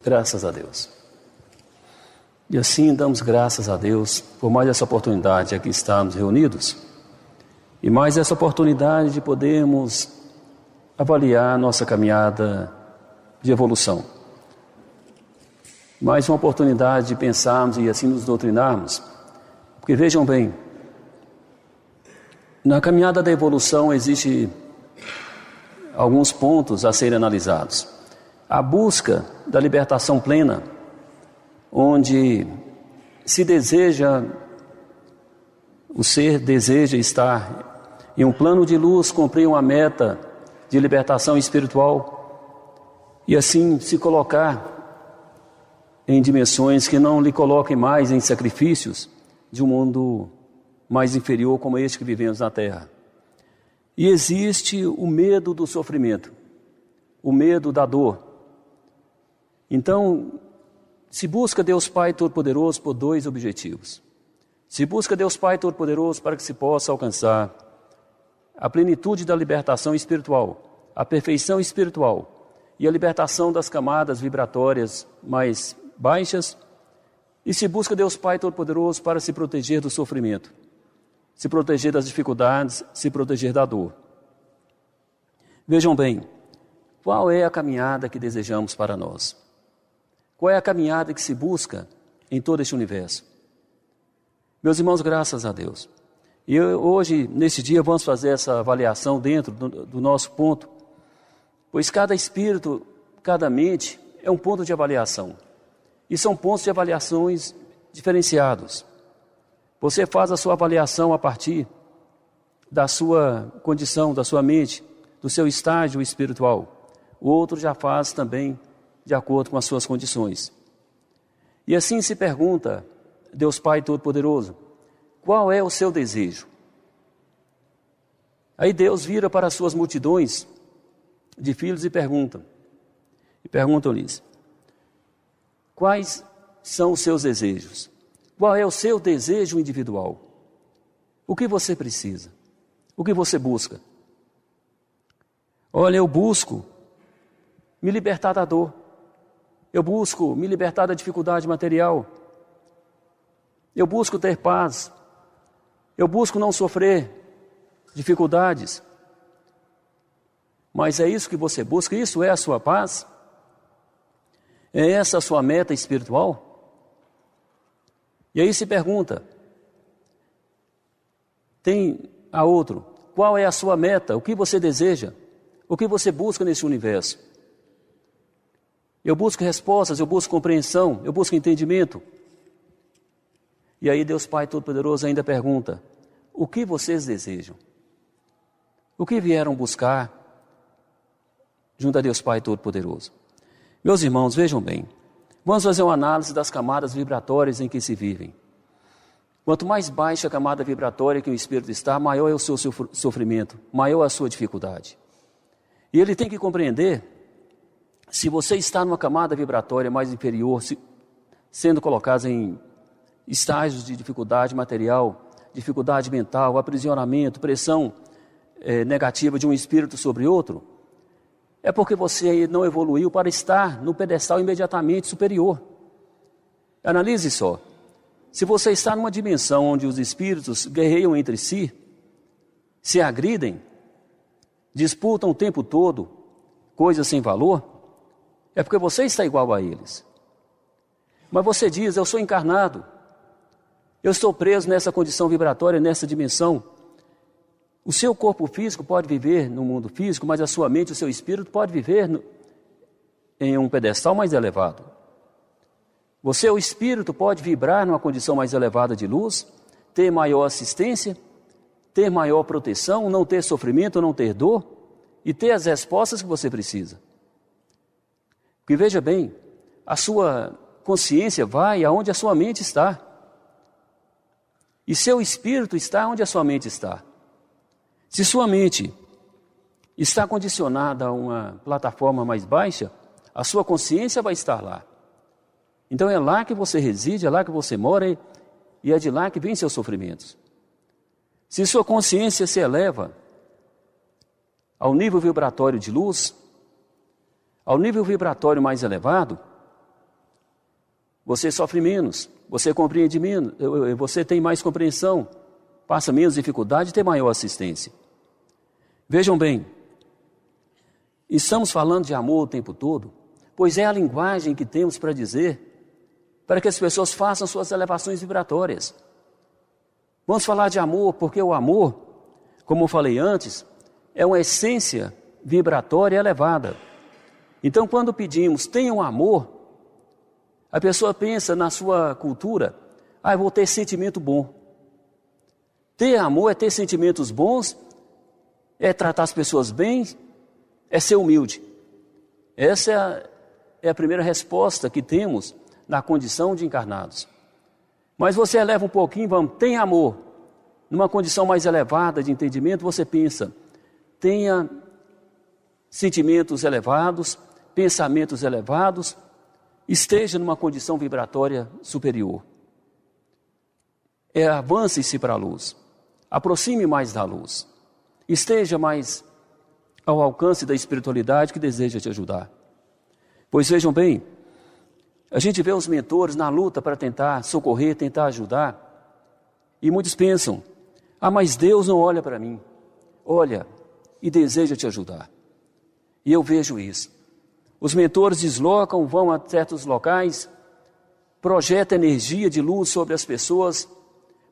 Graças a Deus. E assim damos graças a Deus por mais essa oportunidade aqui estarmos reunidos e mais essa oportunidade de podermos avaliar nossa caminhada de evolução. Mais uma oportunidade de pensarmos e assim nos doutrinarmos. Porque vejam bem, na caminhada da evolução existe alguns pontos a serem analisados. A busca da libertação plena, onde se deseja, o ser deseja estar em um plano de luz, cumprir uma meta de libertação espiritual e assim se colocar em dimensões que não lhe coloquem mais em sacrifícios de um mundo mais inferior como este que vivemos na Terra. E existe o medo do sofrimento, o medo da dor. Então, se busca Deus Pai Todo-Poderoso por dois objetivos. Se busca Deus Pai Todo-Poderoso para que se possa alcançar a plenitude da libertação espiritual, a perfeição espiritual e a libertação das camadas vibratórias mais baixas, e se busca Deus Pai Todo-Poderoso para se proteger do sofrimento, se proteger das dificuldades, se proteger da dor. Vejam bem, qual é a caminhada que desejamos para nós? Qual é a caminhada que se busca em todo este universo? Meus irmãos, graças a Deus. E hoje, nesse dia, vamos fazer essa avaliação dentro do nosso ponto, pois cada espírito, cada mente é um ponto de avaliação. E são pontos de avaliações diferenciados. Você faz a sua avaliação a partir da sua condição, da sua mente, do seu estágio espiritual. O outro já faz também de acordo com as suas condições. E assim se pergunta, Deus Pai Todo-Poderoso, qual é o seu desejo? Aí Deus vira para as suas multidões de filhos e perguntam-lhes, quais são os seus desejos? Qual é o seu desejo individual? O que você precisa? O que você busca? Olha, eu busco me libertar da dor. Eu busco me libertar da dificuldade material. Eu busco ter paz. Eu busco não sofrer dificuldades. Mas é isso que você busca? Isso é a sua paz? É essa a sua meta espiritual? E aí se pergunta, tem a outro, qual é a sua meta? O que você deseja? O que você busca nesse universo? Eu busco respostas, eu busco compreensão, eu busco entendimento. E aí Deus Pai Todo-Poderoso ainda pergunta, o que vocês desejam? O que vieram buscar junto a Deus Pai Todo-Poderoso? Meus irmãos, vejam bem, vamos fazer uma análise das camadas vibratórias em que se vivem. Quanto mais baixa a camada vibratória que o espírito está, maior é o seu sofrimento, maior a sua dificuldade. E ele tem que compreender, se você está numa camada vibratória mais inferior, sendo colocado em estágios de dificuldade material, dificuldade mental, aprisionamento, pressão negativa de um espírito sobre outro, é porque você não evoluiu para estar no pedestal imediatamente superior. Analise só. Se você está numa dimensão onde os espíritos guerreiam entre si, se agridem, disputam o tempo todo coisas sem valor, é porque você está igual a eles. Mas você diz, eu sou encarnado, eu estou preso nessa condição vibratória, nessa dimensão. O seu corpo físico pode viver no mundo físico, mas a sua mente, o seu espírito pode viver em um pedestal mais elevado. Você, o espírito, pode vibrar numa condição mais elevada de luz, ter maior assistência, ter maior proteção, não ter sofrimento, não ter dor e ter as respostas que você precisa. Porque veja bem, a sua consciência vai aonde a sua mente está. E seu espírito está onde a sua mente está. Se sua mente está condicionada a uma plataforma mais baixa, a sua consciência vai estar lá. Então é lá que você reside, é lá que você mora e é de lá que vêm seus sofrimentos. Se sua consciência se eleva ao nível vibratório de luz, ao nível vibratório mais elevado, você sofre menos, você compreende menos, você tem mais compreensão, passa menos dificuldade e tem maior assistência. Vejam bem, estamos falando de amor o tempo todo, pois é a linguagem que temos para dizer para que as pessoas façam suas elevações vibratórias. Vamos falar de amor, porque o amor, como eu falei antes, é uma essência vibratória elevada. Então, quando pedimos, tenham amor, a pessoa pensa na sua cultura, eu vou ter sentimento bom. Ter amor é ter sentimentos bons, é tratar as pessoas bem, é ser humilde. Essa é a primeira resposta que temos na condição de encarnados. Mas você eleva um pouquinho, tem amor. Numa condição mais elevada de entendimento, você pensa, tenha sentimentos elevados, pensamentos elevados, esteja numa condição vibratória superior. Avance-se para a luz, aproxime mais da luz, esteja mais ao alcance da espiritualidade que deseja te ajudar. Pois vejam bem, a gente vê os mentores na luta para tentar socorrer, tentar ajudar, e muitos pensam, mas Deus não olha para mim, olha e deseja te ajudar. E eu vejo isso. Os mentores deslocam, vão a certos locais, projetam energia de luz sobre as pessoas,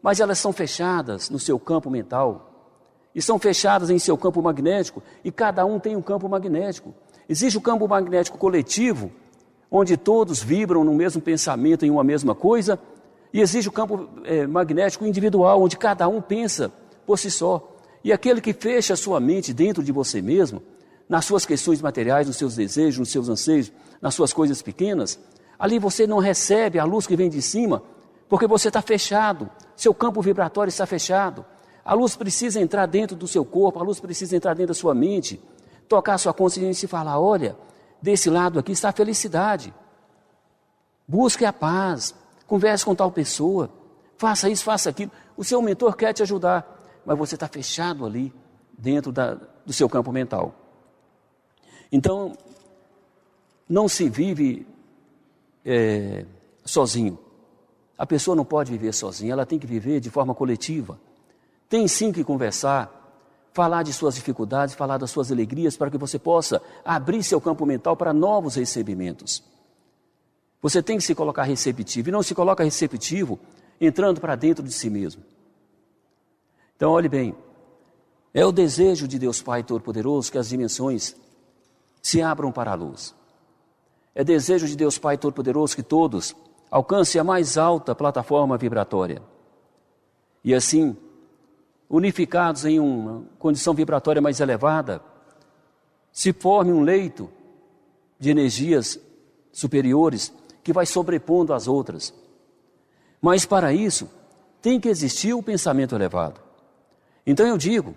mas elas são fechadas no seu campo mental, e são fechadas em seu campo magnético, e cada um tem um campo magnético. Existe o campo magnético coletivo, onde todos vibram no mesmo pensamento em uma mesma coisa, e existe o campo magnético individual, onde cada um pensa por si só. E aquele que fecha a sua mente dentro de você mesmo, nas suas questões materiais, nos seus desejos, nos seus anseios, nas suas coisas pequenas, ali você não recebe a luz que vem de cima, porque você está fechado, seu campo vibratório está fechado. A luz precisa entrar dentro do seu corpo, a luz precisa entrar dentro da sua mente, tocar a sua consciência e falar, olha, desse lado aqui está a felicidade. Busque a paz, converse com tal pessoa, faça isso, faça aquilo. O seu mentor quer te ajudar, mas você está fechado ali dentro do seu campo mental. Então, não se vive sozinho. A pessoa não pode viver sozinha, ela tem que viver de forma coletiva. Tem sim que conversar, falar de suas dificuldades, falar das suas alegrias, para que você possa abrir seu campo mental para novos recebimentos. Você tem que se colocar receptivo, e não se coloca receptivo entrando para dentro de si mesmo. Então, olhe bem, é o desejo de Deus Pai Todo-Poderoso que as dimensões se abram para a luz. É desejo de Deus Pai Todo-Poderoso que todos alcancem a mais alta plataforma vibratória. E assim, unificados em uma condição vibratória mais elevada, se forme um leito de energias superiores que vai sobrepondo as outras. Mas para isso, tem que existir o pensamento elevado. Então eu digo,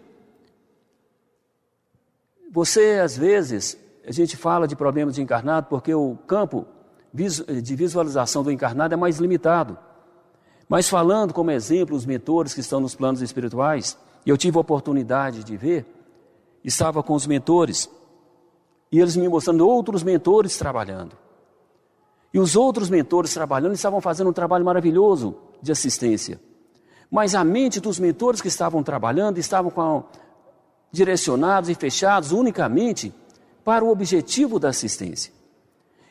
você às vezes, a gente fala de problemas de encarnado porque o campo de visualização do encarnado é mais limitado. Mas falando como exemplo os mentores que estão nos planos espirituais, e eu tive a oportunidade de ver, estava com os mentores, e eles me mostrando outros mentores trabalhando. E os outros mentores trabalhando estavam fazendo um trabalho maravilhoso de assistência. Mas a mente dos mentores que estavam trabalhando estavam direcionados e fechados unicamente para o objetivo da assistência.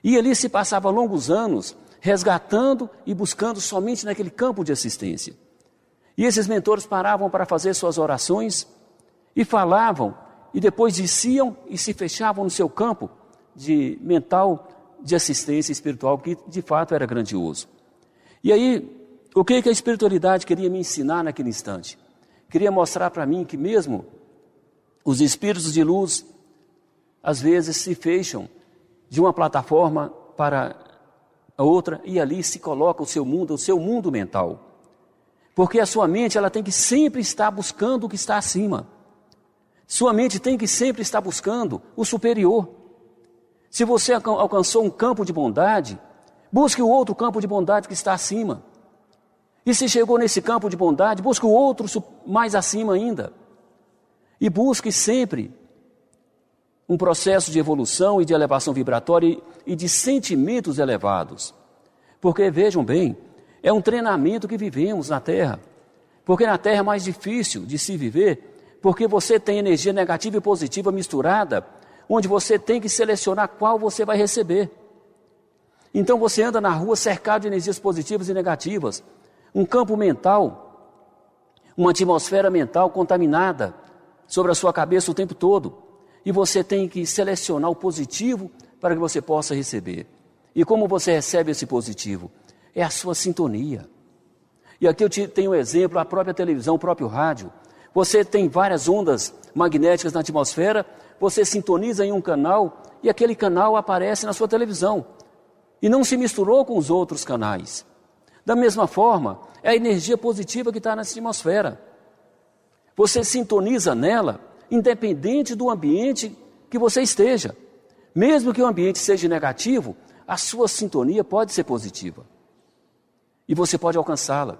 E ali se passava longos anos resgatando e buscando somente naquele campo de assistência. E esses mentores paravam para fazer suas orações e falavam, e depois desciam e se fechavam no seu campo mental de assistência espiritual, que de fato era grandioso. E aí, o que a espiritualidade queria me ensinar naquele instante? Queria mostrar para mim que mesmo os espíritos de luz, às vezes se fecham de uma plataforma para a outra, e ali se coloca o seu mundo mental. Porque a sua mente, ela tem que sempre estar buscando o que está acima. Sua mente tem que sempre estar buscando o superior. Se você alcançou um campo de bondade, busque o outro campo de bondade que está acima. E se chegou nesse campo de bondade, busque o outro mais acima ainda. E busque sempre um processo de evolução e de elevação vibratória e de sentimentos elevados. Porque, vejam bem, é um treinamento que vivemos na Terra. Porque na Terra é mais difícil de se viver, porque você tem energia negativa e positiva misturada, onde você tem que selecionar qual você vai receber. Então você anda na rua cercado de energias positivas e negativas, um campo mental, uma atmosfera mental contaminada sobre a sua cabeça o tempo todo, e você tem que selecionar o positivo para que você possa receber. E como você recebe esse positivo? É a sua sintonia. E aqui eu tenho um exemplo, a própria televisão, o próprio rádio. Você tem várias ondas magnéticas na atmosfera, você sintoniza em um canal e aquele canal aparece na sua televisão. E não se misturou com os outros canais. Da mesma forma, é a energia positiva que está na atmosfera. Você sintoniza nela, independente do ambiente que você esteja. Mesmo que o ambiente seja negativo, a sua sintonia pode ser positiva. E você pode alcançá-la.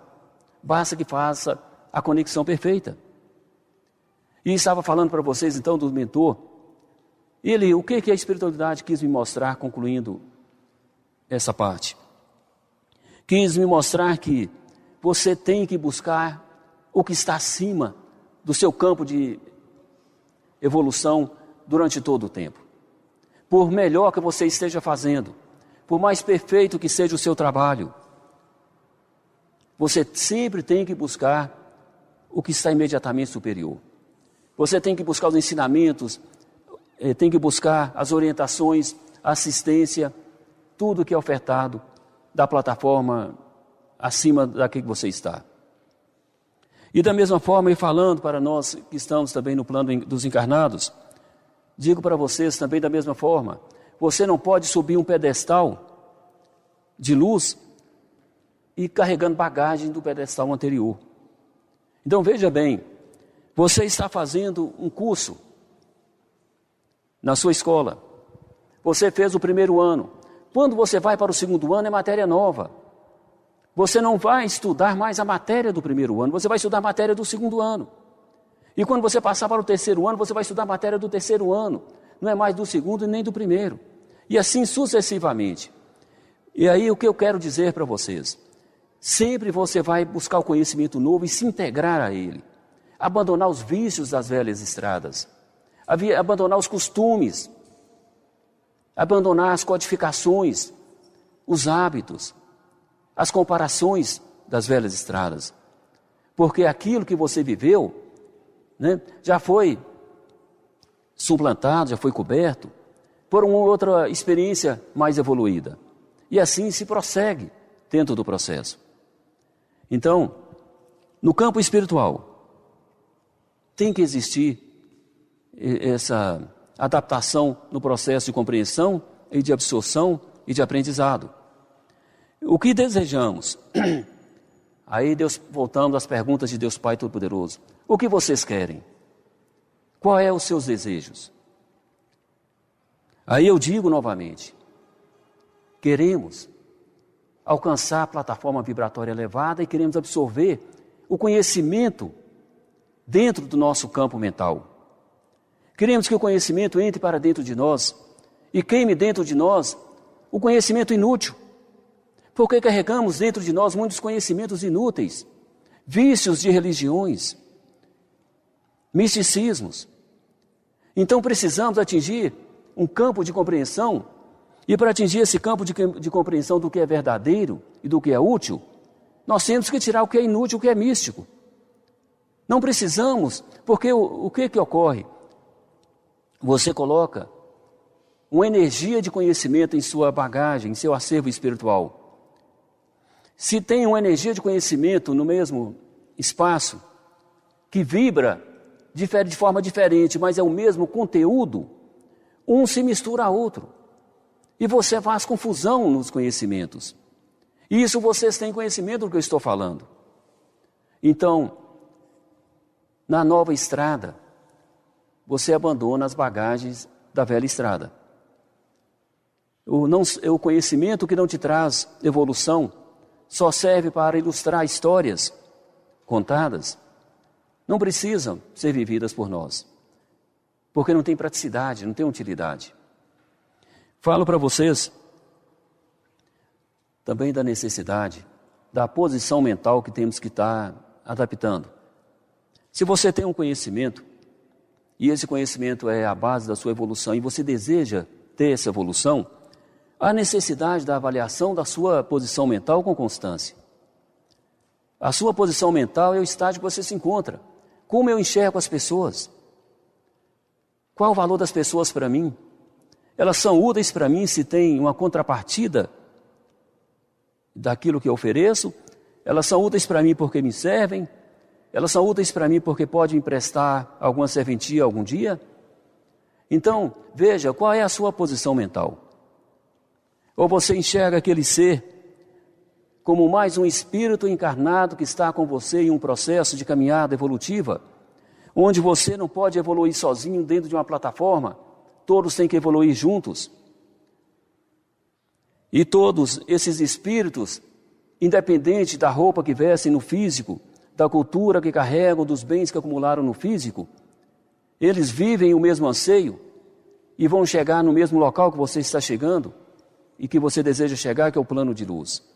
Basta que faça a conexão perfeita. E estava falando para vocês então do mentor. O que a espiritualidade quis me mostrar, concluindo essa parte? Quis me mostrar que você tem que buscar o que está acima do seu campo de evolução durante todo o tempo. Por melhor que você esteja fazendo, por mais perfeito que seja o seu trabalho, você sempre tem que buscar o que está imediatamente superior. Você tem que buscar os ensinamentos, tem que buscar as orientações, a assistência, tudo que é ofertado da plataforma acima daquele que você está. E da mesma forma, e falando para nós que estamos também no plano dos encarnados, digo para vocês também da mesma forma, você não pode subir um pedestal de luz e carregando bagagem do pedestal anterior. Então veja bem, você está fazendo um curso na sua escola, você fez o primeiro ano, quando você vai para o segundo ano é matéria nova. Você não vai estudar mais a matéria do primeiro ano, você vai estudar a matéria do segundo ano. E quando você passar para o terceiro ano, você vai estudar a matéria do terceiro ano, não é mais do segundo nem do primeiro. E assim sucessivamente. E aí o que eu quero dizer para vocês? Sempre você vai buscar o conhecimento novo e se integrar a ele. Abandonar os vícios das velhas estradas. Abandonar os costumes. Abandonar as codificações, os hábitos, as comparações das velhas estradas. Porque aquilo que você viveu, né, já foi suplantado, já foi coberto por uma outra experiência mais evoluída. E assim se prossegue dentro do processo. Então, no campo espiritual, tem que existir essa adaptação no processo de compreensão e de absorção e de aprendizado. O que desejamos? Aí Deus, voltando às perguntas de Deus Pai Todo-Poderoso. O que vocês querem? Qual é os seus desejos? Aí eu digo novamente, queremos alcançar a plataforma vibratória elevada e queremos absorver o conhecimento dentro do nosso campo mental. Queremos que o conhecimento entre para dentro de nós e queime dentro de nós o conhecimento inútil. Porque carregamos dentro de nós muitos conhecimentos inúteis, vícios de religiões, misticismos. Então precisamos atingir um campo de compreensão, e para atingir esse campo de compreensão do que é verdadeiro e do que é útil, nós temos que tirar o que é inútil, o que é místico. Não precisamos, porque o que ocorre? Você coloca uma energia de conhecimento em sua bagagem, em seu acervo espiritual. Se tem uma energia de conhecimento no mesmo espaço, que vibra, difere de forma diferente, mas é o mesmo conteúdo, um se mistura a outro. E você faz confusão nos conhecimentos. E isso vocês têm conhecimento do que eu estou falando. Então, na nova estrada, você abandona as bagagens da velha estrada. O conhecimento que não te traz evolução só serve para ilustrar histórias contadas. Não precisam ser vividas por nós, porque não tem praticidade, não tem utilidade. Falo para vocês também da necessidade, da posição mental que temos que estar adaptando. Se você tem um conhecimento, e esse conhecimento é a base da sua evolução, e você deseja ter essa evolução, há necessidade da avaliação da sua posição mental com constância. A sua posição mental é o estágio que você se encontra. Como eu enxergo as pessoas? Qual o valor das pessoas para mim? Elas são úteis para mim se tem uma contrapartida daquilo que eu ofereço? Elas são úteis para mim porque me servem? Elas são úteis para mim porque podem emprestar alguma serventia algum dia? Então, veja, qual é a sua posição mental? Ou você enxerga aquele ser como mais um espírito encarnado que está com você em um processo de caminhada evolutiva, onde você não pode evoluir sozinho dentro de uma plataforma, todos têm que evoluir juntos. E todos esses espíritos, independente da roupa que vestem no físico, da cultura que carregam, dos bens que acumularam no físico, eles vivem o mesmo anseio e vão chegar no mesmo local que você está chegando e que você deseja chegar, que é o plano de luz.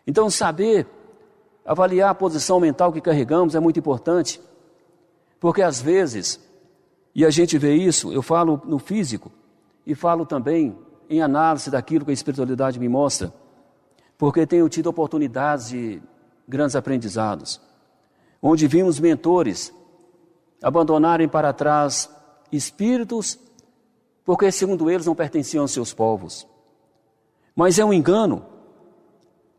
Então, saber avaliar a posição mental que carregamos é muito importante, porque às vezes, e a gente vê isso, eu falo no físico e falo também em análise daquilo que a espiritualidade me mostra, porque tenho tido oportunidades de grandes aprendizados, onde vimos mentores abandonarem para trás espíritos, porque segundo eles não pertenciam aos seus povos. Mas é um engano.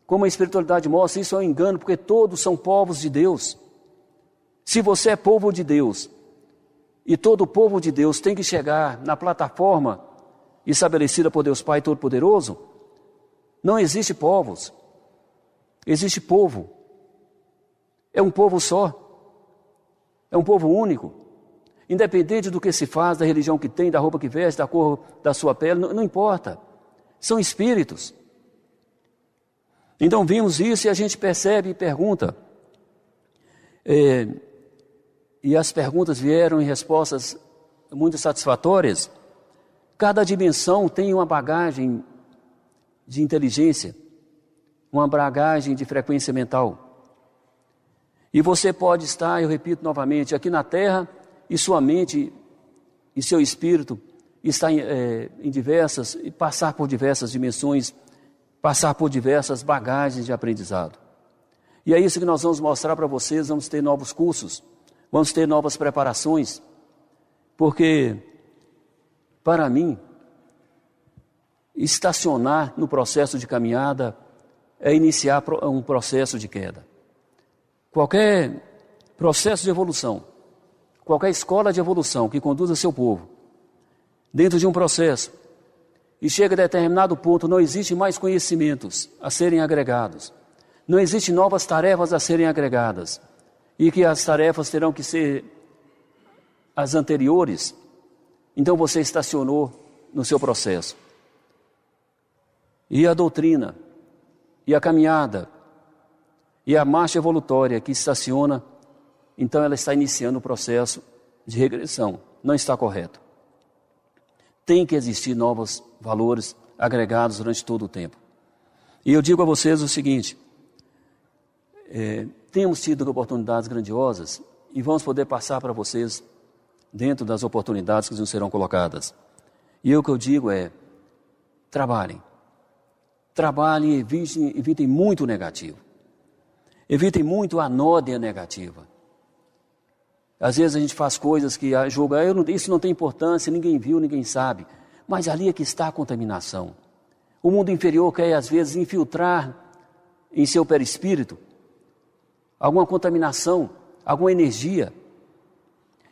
Como a espiritualidade mostra, isso é um engano, porque todos são povos de Deus. Se você é povo de Deus, e todo o povo de Deus tem que chegar na plataforma estabelecida por Deus Pai Todo-Poderoso, não existe povos, existe povo. É um povo só, é um povo único. Independente do que se faz, da religião que tem, da roupa que veste, da cor da sua pele, não importa. São espíritos. Então vimos isso e a gente percebe e pergunta. E as perguntas vieram em respostas muito satisfatórias. Cada dimensão tem uma bagagem de inteligência, uma bagagem de frequência mental. E você pode estar, eu repito novamente, aqui na Terra e sua mente e seu espírito está em diversas, e passar por diversas dimensões, passar por diversas bagagens de aprendizado. E é isso que nós vamos mostrar para vocês, vamos ter novos cursos, vamos ter novas preparações, porque, para mim, estacionar no processo de caminhada é iniciar um processo de queda. Qualquer processo de evolução, qualquer escola de evolução que conduza seu povo dentro de um processo e chega a determinado ponto, não existe mais conhecimentos a serem agregados, não existem novas tarefas a serem agregadas, e que as tarefas terão que ser as anteriores, então você estacionou no seu processo. E a doutrina, e a caminhada, e a marcha evolutória que estaciona, então ela está iniciando o processo de regressão, não está correto. Tem que existir novos valores agregados durante todo o tempo. E eu digo a vocês o seguinte, temos tido oportunidades grandiosas e vamos poder passar para vocês dentro das oportunidades que nos serão colocadas. E o que eu digo é, trabalhem e evitem muito o negativo. Evitem muito a nódia negativa. Às vezes a gente faz coisas que julga, isso não tem importância, ninguém viu, ninguém sabe. Mas ali é que está a contaminação. O mundo inferior quer, às vezes, infiltrar em seu perispírito alguma contaminação, alguma energia.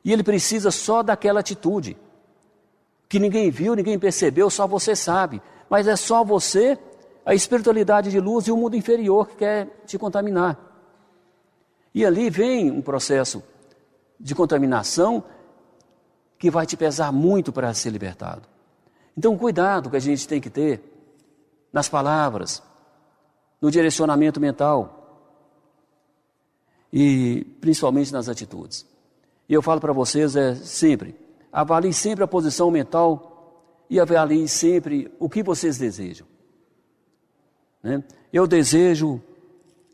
E ele precisa só daquela atitude, que ninguém viu, ninguém percebeu, só você sabe. Mas é só você, a espiritualidade de luz e o mundo inferior que quer te contaminar. E ali vem um processo de contaminação que vai te pesar muito para ser libertado. Então, cuidado que a gente tem que ter nas palavras, no direcionamento mental e principalmente nas atitudes. E eu falo para vocês sempre, avalie sempre a posição mental e avalie sempre o que vocês desejam. né? Eu desejo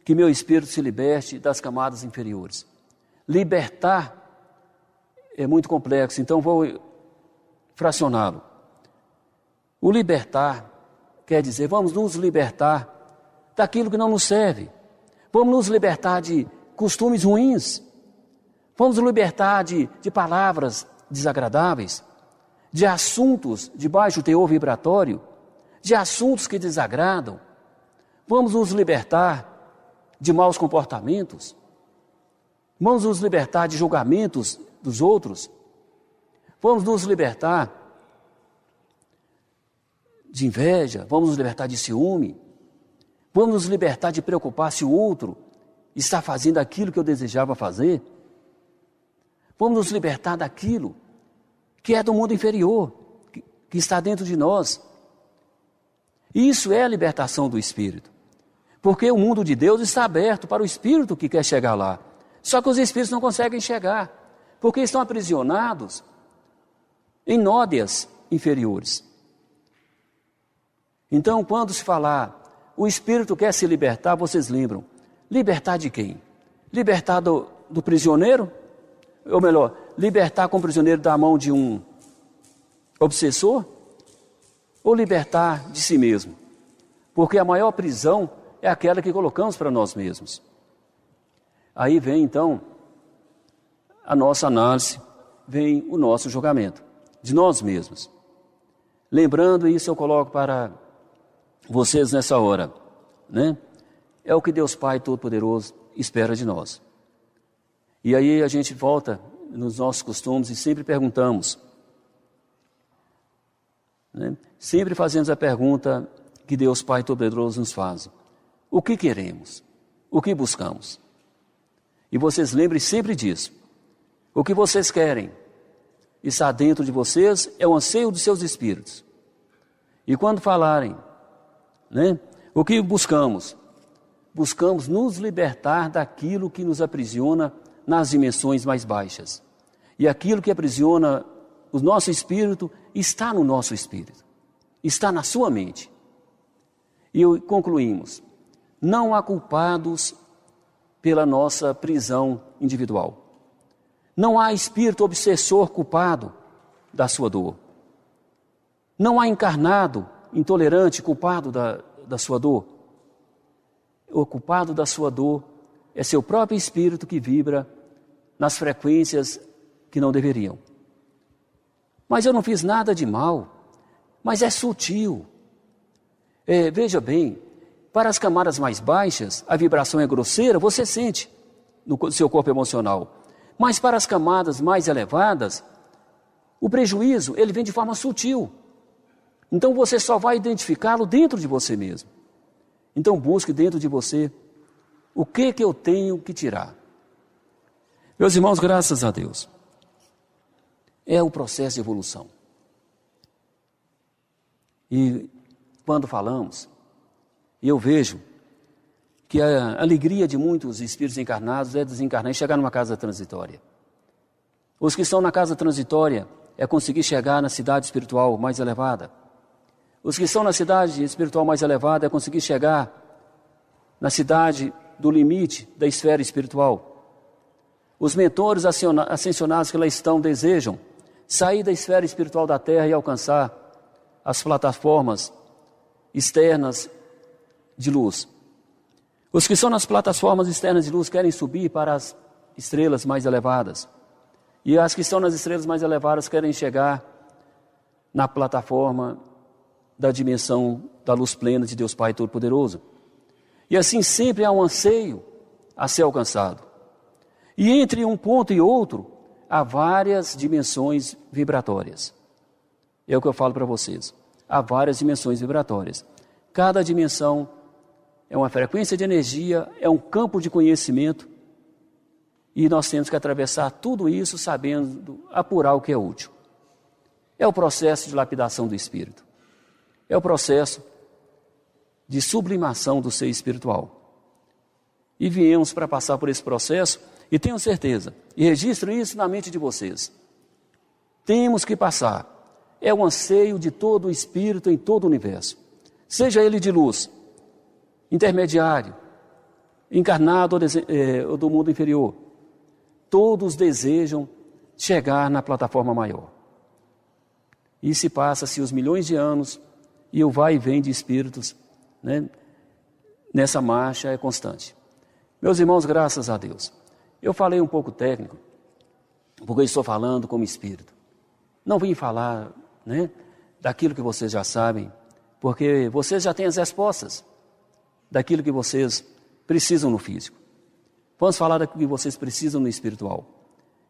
que meu espírito se liberte das camadas inferiores. Libertar é muito complexo, então vou fracioná-lo. O libertar quer dizer, vamos nos libertar daquilo que não nos serve. Vamos nos libertar de costumes ruins. Vamos nos libertar de palavras desagradáveis, de assuntos de baixo teor vibratório, de assuntos que desagradam. Vamos nos libertar de maus comportamentos. Vamos nos libertar de julgamentos dos outros. Vamos nos libertar de inveja. Vamos nos libertar de ciúme. Vamos nos libertar de preocupar se o outro está fazendo aquilo que eu desejava fazer. Vamos nos libertar daquilo que é do mundo inferior, que está dentro de nós. Isso é a libertação do espírito. Porque o mundo de Deus está aberto para o espírito que quer chegar lá. Só que os espíritos não conseguem chegar, porque estão aprisionados em nódeas inferiores. Então, quando se falar, o espírito quer se libertar, vocês lembram, libertar de quem? Libertar do prisioneiro? Ou melhor, libertar com o prisioneiro da mão de um obsessor? Ou libertar de si mesmo? Porque a maior prisão é aquela que colocamos para nós mesmos. Aí vem então a nossa análise, vem o nosso julgamento de nós mesmos. Lembrando, isso eu coloco para vocês nessa hora, né? É o que Deus Pai Todo-Poderoso espera de nós. E aí a gente volta nos nossos costumes e sempre perguntamos, né? Sempre fazemos a pergunta que Deus Pai Todo-Poderoso nos faz: o que queremos? O que buscamos? E vocês lembrem sempre disso. O que vocês querem está dentro de vocês, é o anseio dos seus espíritos. E quando falarem, né, o que buscamos? Buscamos nos libertar daquilo que nos aprisiona nas dimensões mais baixas. E aquilo que aprisiona o nosso espírito está no nosso espírito, está na sua mente. E concluímos, não há culpados pela nossa prisão individual. Não há espírito obsessor culpado da sua dor. Não há encarnado intolerante culpado da sua dor. O culpado da sua dor é seu próprio espírito que vibra nas frequências que não deveriam. Mas eu não fiz nada de mal, mas é sutil. Veja bem, para as camadas mais baixas, a vibração é grosseira, você sente no seu corpo emocional. Mas para as camadas mais elevadas, o prejuízo, ele vem de forma sutil. Então você só vai identificá-lo dentro de você mesmo. Então busque dentro de você o que eu tenho que tirar. Meus irmãos, graças a Deus, é o processo de evolução. E quando falamos, eu vejo que a alegria de muitos espíritos encarnados é desencarnar e chegar numa casa transitória. Os que estão na casa transitória é conseguir chegar na cidade espiritual mais elevada. Os que estão na cidade espiritual mais elevada é conseguir chegar na cidade do limite da esfera espiritual. Os mentores ascensionados que lá estão desejam sair da esfera espiritual da Terra e alcançar as plataformas externas de luz. Os que estão nas plataformas externas de luz querem subir para as estrelas mais elevadas. E as que estão nas estrelas mais elevadas querem chegar na plataforma da dimensão da luz plena de Deus Pai Todo-Poderoso. E assim sempre há um anseio a ser alcançado. E entre um ponto e outro, há várias dimensões vibratórias. É o que eu falo para vocês. Há várias dimensões vibratórias. Cada dimensão é uma frequência de energia, é um campo de conhecimento. E nós temos que atravessar tudo isso sabendo apurar o que é útil. É o processo de lapidação do espírito. É o processo de sublimação do ser espiritual. E viemos para passar por esse processo, e tenho certeza, e registro isso na mente de vocês. Temos que passar. É o anseio de todo o espírito em todo o universo. Seja ele de luz, intermediário, encarnado ou do mundo inferior. Todos desejam chegar na plataforma maior. E se passa-se os milhões de anos e o vai e vem de espíritos, né, nessa marcha é constante. Meus irmãos, graças a Deus. Eu falei um pouco técnico, porque eu estou falando como espírito. Não vim falar, né, daquilo que vocês já sabem, porque vocês já têm as respostas daquilo que vocês precisam no físico. Vamos falar daquilo que vocês precisam no espiritual.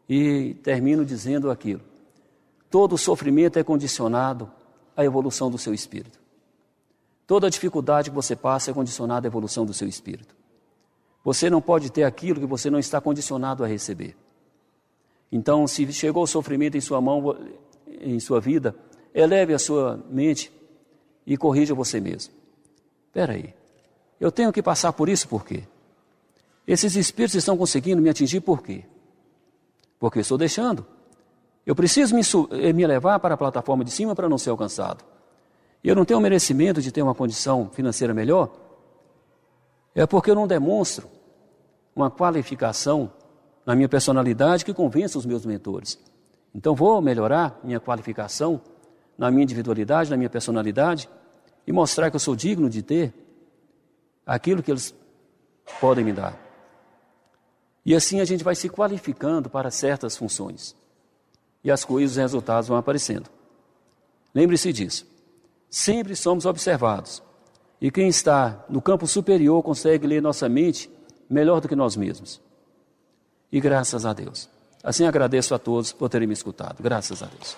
E termino dizendo aquilo. Todo sofrimento é condicionado à evolução do seu espírito. Toda dificuldade que você passa é condicionada à evolução do seu espírito. Você não pode ter aquilo que você não está condicionado a receber. Então, se chegou o sofrimento em sua mão, em sua vida, eleve a sua mente e corrija você mesmo. Espera aí, eu tenho que passar por isso por quê? Esses espíritos estão conseguindo me atingir por quê? Porque eu estou deixando. Eu preciso me levar para a plataforma de cima para não ser alcançado. Eu não tenho o merecimento de ter uma condição financeira melhor? É porque eu não demonstro uma qualificação na minha personalidade que convença os meus mentores. Então vou melhorar minha qualificação na minha individualidade, na minha personalidade e mostrar que eu sou digno de ter aquilo que eles podem me dar. E assim a gente vai se qualificando para certas funções. E as coisas, os resultados vão aparecendo. Lembre-se disso. Sempre somos observados. E quem está no campo superior consegue ler nossa mente melhor do que nós mesmos. E graças a Deus. Assim agradeço a todos por terem me escutado. Graças a Deus.